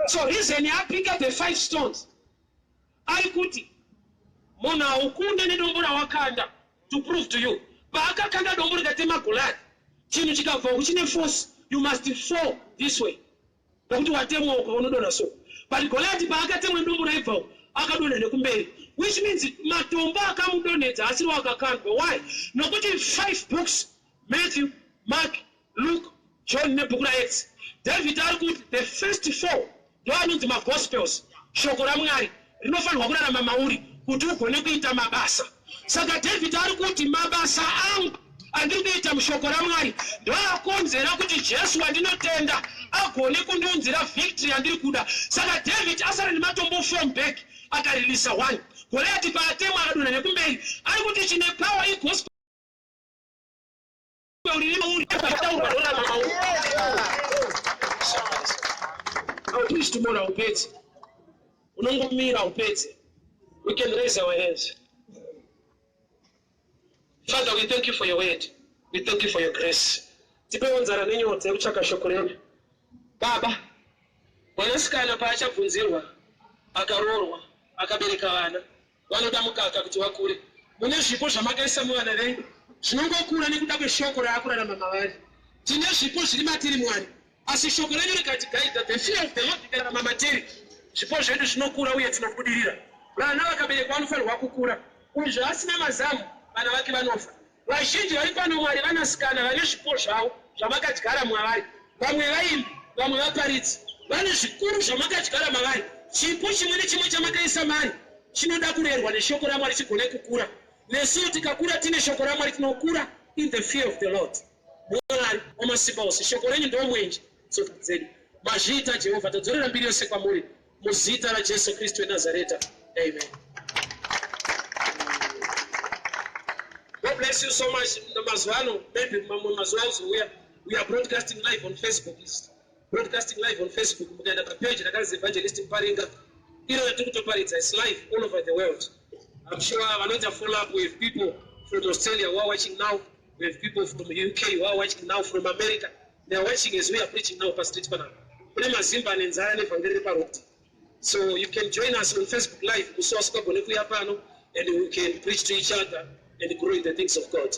So reason yapika the 5 stones ari kuti munhu haukunde nedombo rawakanda to prove to you. Paakakanda dombo rikatema Goliath, chinhu chikabva uchine force, you must fall this way. Nokuti watemwa ukaunodona so. But Goliath paakatemwa dombo raibva akadonha nekumberi. Which means matombo akamudonhedza asiri wakakandwa. Why? Nokuti 5 books, Matthew, Mark, Luke, John nebhuku raActs, David ari kuti the first 4 ndoanonzi magospels. Shoko raMwari rinofanirwa kurarama mauri kuti ugone kuita mabasa. Saka David ari kuti mabasa angu andiri kuita mushoko raMwari ndoakonzera kuti Jesu wandinotenda agone kundiunzira victory yandiri kuda. Saka David asara nematombo 4 back akaririsa 1. Goliath paatemwa akadonha nekumberi ari kuti chine power igospel riri mauri akataurwa ndorarama mauri. I'll preach tomorrow upedze. Unongomira upedze. We can raise our hands. Father, we thank you for your word. We thank you for your grace. Tipewo nzara nenyota yekutsvaka shoko renyu. Baba, mwanasikana paachabvunzirwa akaroorwa akabereka vana vanoda mukaka kuti vakure. Mune zvipo zvamakaisa muvana venyu zvinongokura nekuda kweshoko raakurarama mavari. Tine zvipo zviri matiri Mwari, asi shoko renyu rikatigaidha, the fear of the Lord ikararama matiri. Zvipo zvedu zvinokura uye tinobudirira. Vana vakaberekwa vanofanirwa kukura. Uyu zvaasina mazamu vana vake vanofa. Vazhinji vari pano Mwari vanasikana vane zvipo zvavo zvamakadyara mwavari. Vamwe vaimbi, vamwe vaparidzi, vane zvikuru zvamakadyara mavari. Chipo chimwe nechimwe chamakaisa mari chinoda kurerwa neshoko raMwari chigone kukura. Nesu tikakura tine shoko raMwari tinokura in the fear of the Lord. Mwari wamasimba ose, shoko renyu ndo mwenje tsoka dzedu. Mazviita Jehovha, tadzorera mbiri yose kwamuri muzita raJesu Kristu weNazareta. Amen. God bless you so much. Namazwano, maybe Mamazwano, we are broadcasting live on Facebook. Broadcasting live on Facebook. Mukaenda page rakazi Evangelist Muparinga. Iro yatikutoparidza is live all over the world. I'm sure I'm not a follow up with people from Australia who are watching now. We have people from the UK who are watching now, from America. They are watching as we are preaching now, Pastor Trymore. So you can join us on Facebook Live, and we can preach to each other and grow in the things of God.